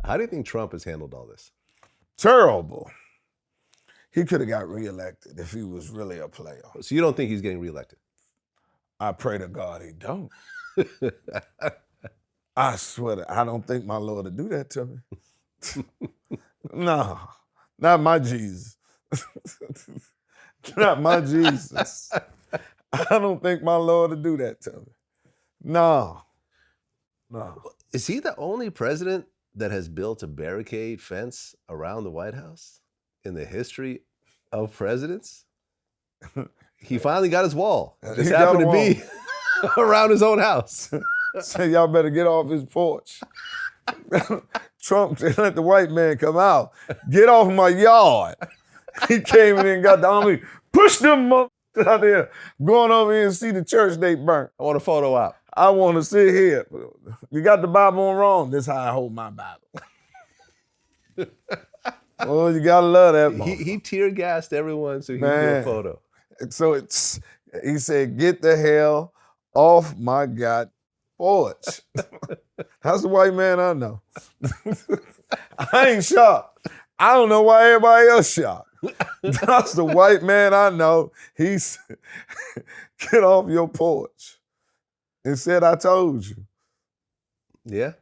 How do you think Trump has handled all this? Terrible. He could have got reelected if he was really a player. So you don't think he's getting reelected? I pray to God he don't. I swear I don't think my Lord would do that to me. No, not my Jesus. Not my Jesus. I don't think my Lord would do that to me. No. Is he the only president that has built a barricade fence around the White House in the history of presidents? He finally got his wall. It just happened to be around his own house. Say, y'all better get off his porch. Trump let the white man come out. Get off my yard. He came in and got the army. Push them out there. Going over here and see the church they burnt. I want a photo op. I want to sit here. You got the Bible on wrong. This is how I hold my Bible. Oh, you gotta love that. He tear gassed everyone so he could get a photo. So he said, "Get the hell off my god porch." That's the white man I know. I ain't shocked. I don't know why everybody else shocked. That's the white man I know. He's get off your porch. And said, "I told you." Yeah.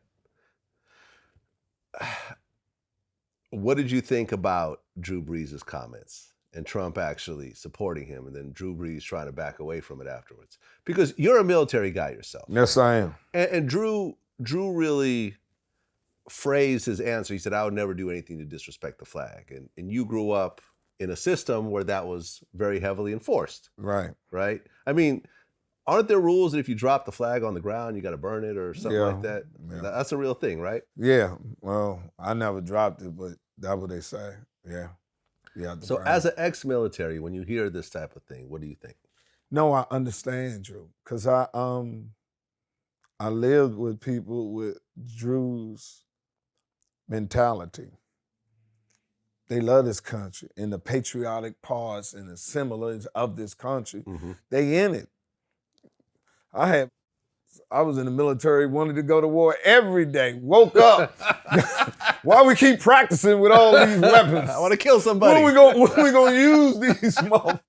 What did you think about Drew Brees' comments and Trump actually supporting him and then Drew Brees trying to back away from it afterwards? Because you're a military guy yourself. Yes, I am. And Drew really phrased his answer. He said, "I would never do anything to disrespect the flag." And you grew up in a system where that was very heavily enforced. Right. Right? I mean, aren't there rules that if you drop the flag on the ground, you got to burn it or something like that? Yeah. That's a real thing, right? Yeah. Well, I never dropped it, but that's what they say. Yeah. So as an ex-military, when you hear this type of thing, what do you think? No, I understand, Drew, because I lived with people with Drew's mentality. They love this country and the patriotic parts and the symbols of this country. Mm-hmm. They in it. I was in the military, wanted to go to war every day, woke up. Why we keep practicing with all these weapons? I want to kill somebody. When we gonna use these motherfuckers?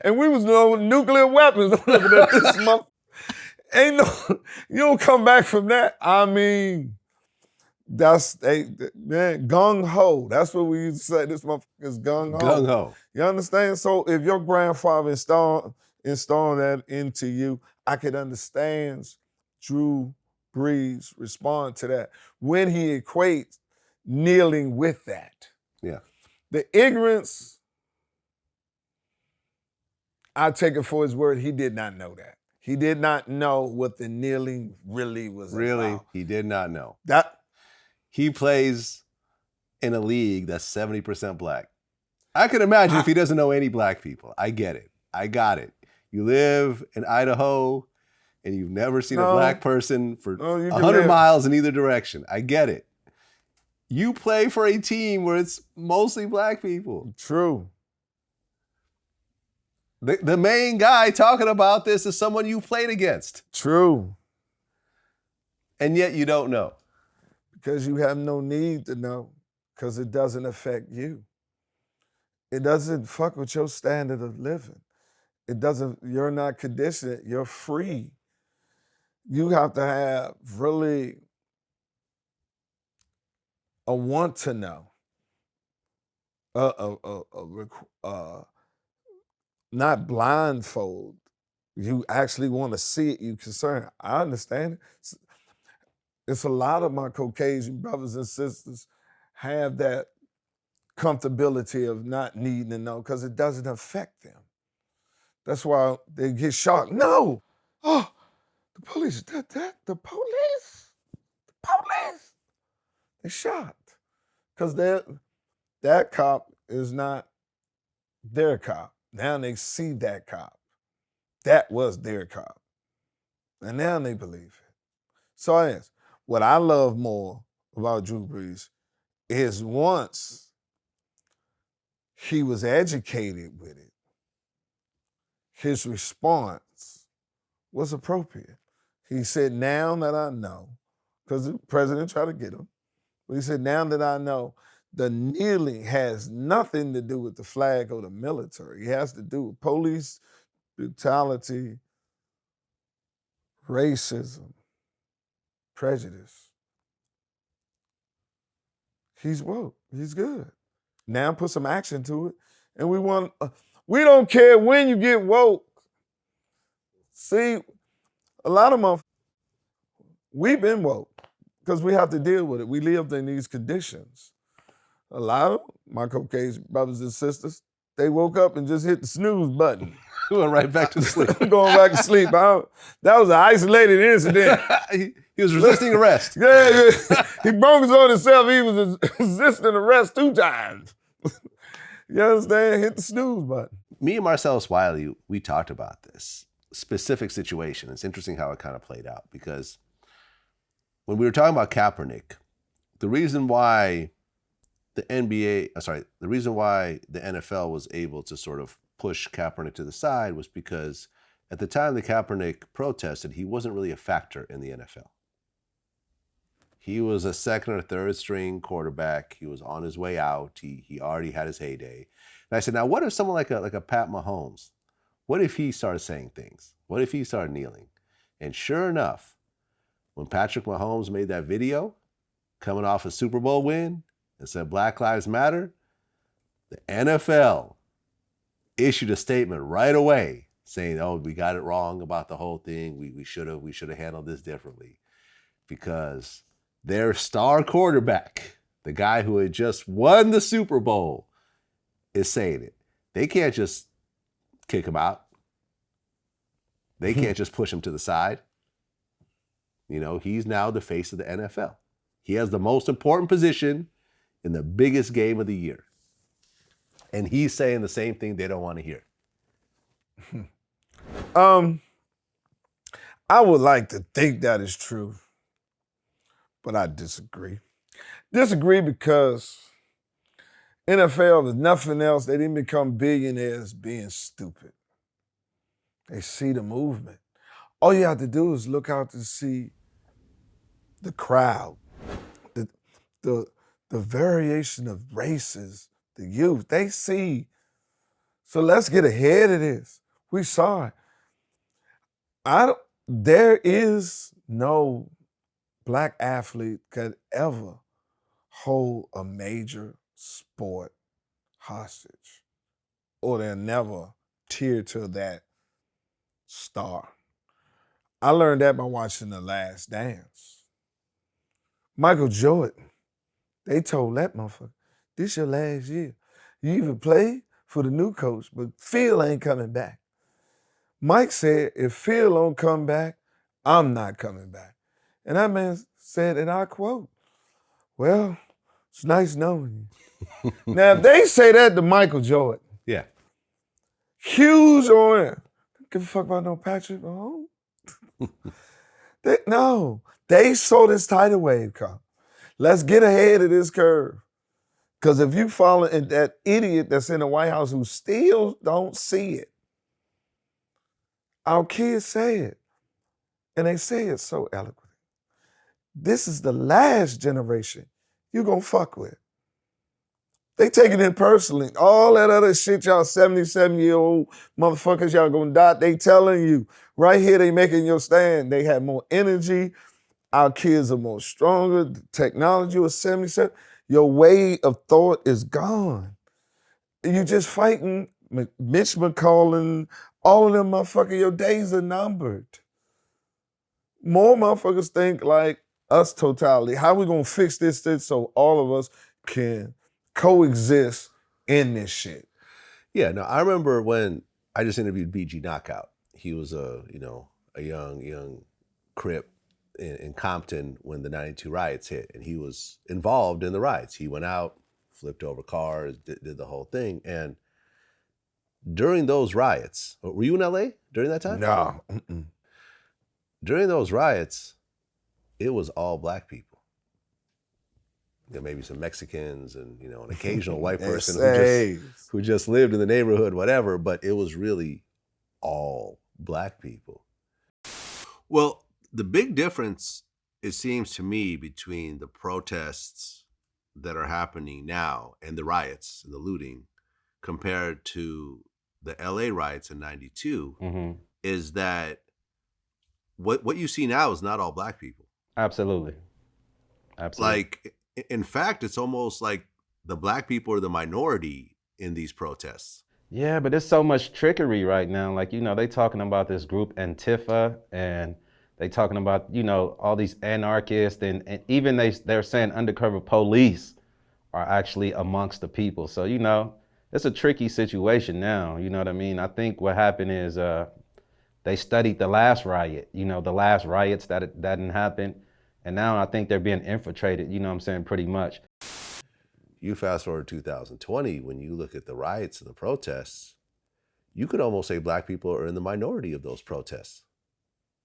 And we was nuclear weapons. Looking at this motherfucker. You don't come back from that. I mean, man, gung-ho. That's what we used to say. This motherfucker is gung-ho. Gung-ho. You understand? So if your grandfather installed that into you, I could understand Drew Brees respond to that when he equates kneeling with that. Yeah. The ignorance, I take it for his word, he did not know that. He did not know what the kneeling really was about. Really? He did not know. That he plays in a league that's 70% black. I can imagine if he doesn't know any black people. I get it. I got it. You live in Idaho and you've never seen a black person for 100 miles in either direction. I get it. You play for a team where it's mostly black people. True. The main guy talking about this is someone you played against. True. And yet you don't know. Because you have no need to know, because it doesn't affect you. It doesn't fuck with your standard of living. You're not conditioned, you're free. You have to have really a want to know. Not blindfold. You actually want to see it, you concerned. I understand it. It's a lot of my Caucasian brothers and sisters have that comfortability of not needing to know because it doesn't affect them. That's why they get shocked. No! Oh, the police, the police? They're shocked. Because that cop is not their cop. Now they see that cop. That was their cop. And now they believe it. So I ask, what I love more about Drew Brees is once he was educated with it, his response was appropriate. He said, now that I know, because the president tried to get him, But he said, now that I know, the kneeling has nothing to do with the flag or the military. It has to do with police brutality, racism, prejudice. He's woke. He's good. Now put some action to it. And we don't care when you get woke. See, a lot of them, we've been woke because we have to deal with it. We lived in these conditions. A lot of my Caucasian brothers and sisters, they woke up and just hit the snooze button. Went right back to sleep. Going back to sleep. That was an isolated incident. He was resisting arrest. Yeah. He broke his own himself. He was resisting arrest 2 times. You understand? Hit the snooze button. Me and Marcellus Wiley, we talked about this specific situation. It's interesting how it kind of played out because when we were talking about Kaepernick, the reason why the NFL was able to sort of push Kaepernick to the side was because at the time the Kaepernick protested, he wasn't really a factor in the NFL. He was a second or third string quarterback. He was on his way out. He already had his heyday. And I said, now what if someone like a Pat Mahomes, what if he started saying things? What if he started kneeling? And sure enough, when Patrick Mahomes made that video coming off a Super Bowl win and said Black Lives Matter, the NFL issued a statement right away saying, oh, we got it wrong about the whole thing. We should have handled this differently. Because their star quarterback, the guy who had just won the Super Bowl, is saying it. They can't just kick him out. They can't just push him to the side. You know, he's now the face of the NFL. He has the most important position in the biggest game of the year. And he's saying the same thing they don't want to hear. I would like to think that is true, but I disagree. Disagree because NFL is nothing else. They didn't become billionaires being stupid. They see the movement. All you have to do is look out to see the crowd, the variation of races, the youth. They see. So let's get ahead of this. We saw it. There is no Black athlete could ever hold a major sport hostage, or they'll never tear to that star. I learned that by watching The Last Dance. Michael Jordan, they told that motherfucker, this your last year. You even play for the new coach, but Phil ain't coming back. Mike said, if Phil don't come back, I'm not coming back. And that man said, and I quote, well, it's nice knowing you. Now, if they say that to Michael Jordan, Yeah. huge on it. Don't give a fuck about no Patrick Mahomes. They saw this tidal wave come. Let's get ahead of this curve. Because if you follow that idiot that's in the White House who still don't see it, our kids say it. And they say it so eloquently. This is the last generation you're going to fuck with. They take it in personally. All that other shit y'all 77-year-old motherfuckers y'all going to die, they telling you. Right here, they making your stand. They have more energy. Our kids are more stronger. The technology was 77. Your way of thought is gone. You're just fighting Mitch McCollum, all of them motherfuckers, your days are numbered. More motherfuckers think like us totality. How we gonna fix this so all of us can coexist in this shit? Yeah, no, I remember when I just interviewed BG Knockout. He was a young Crip in Compton when the 92 riots hit, and he was involved in the riots. He went out, flipped over cars, did the whole thing. And during those riots, were you in LA during that time? No. During those riots, it was all Black people. There may be some Mexicans and an occasional white person who just lived in the neighborhood, whatever, but it was really all Black people. Well, the big difference, it seems to me, between the protests that are happening now and the riots and the looting compared to the LA riots in 92 is that what you see now is not all black people. Absolutely. Like, in fact, it's almost like the black people are the minority in these protests. Yeah, but there's so much trickery right now. Like, you know, they talking about this group Antifa, and they talking about, you know, all these anarchists, and even they're saying undercover police are actually amongst the people. So, you know, it's a tricky situation now. You know what I mean? I think what happened is they studied the last riot, you know, the last riots that didn't happen. And now I think they're being infiltrated, you know what I'm saying, pretty much. You fast forward to 2020, when you look at the riots and the protests, you could almost say black people are in the minority of those protests.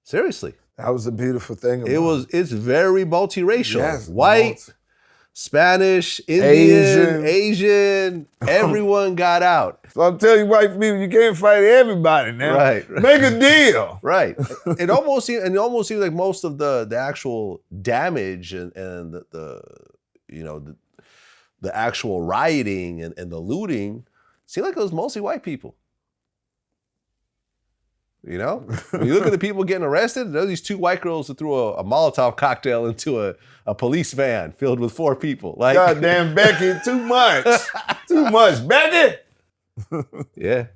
Seriously. That was a beautiful thing about it. It's very multiracial. Yes, white, Spanish, Indian, Asian, everyone got out. So I'm telling you, white people, you can't fight everybody now. Right. Make a deal. Right. It almost seems like most of the actual damage and the actual rioting and the looting seemed like it was mostly white people. You know, when you look at the people getting arrested, there's these two white girls that threw a Molotov cocktail into a police van filled with 4 people. Like, goddamn Becky, too much. Too much, Becky. Yeah.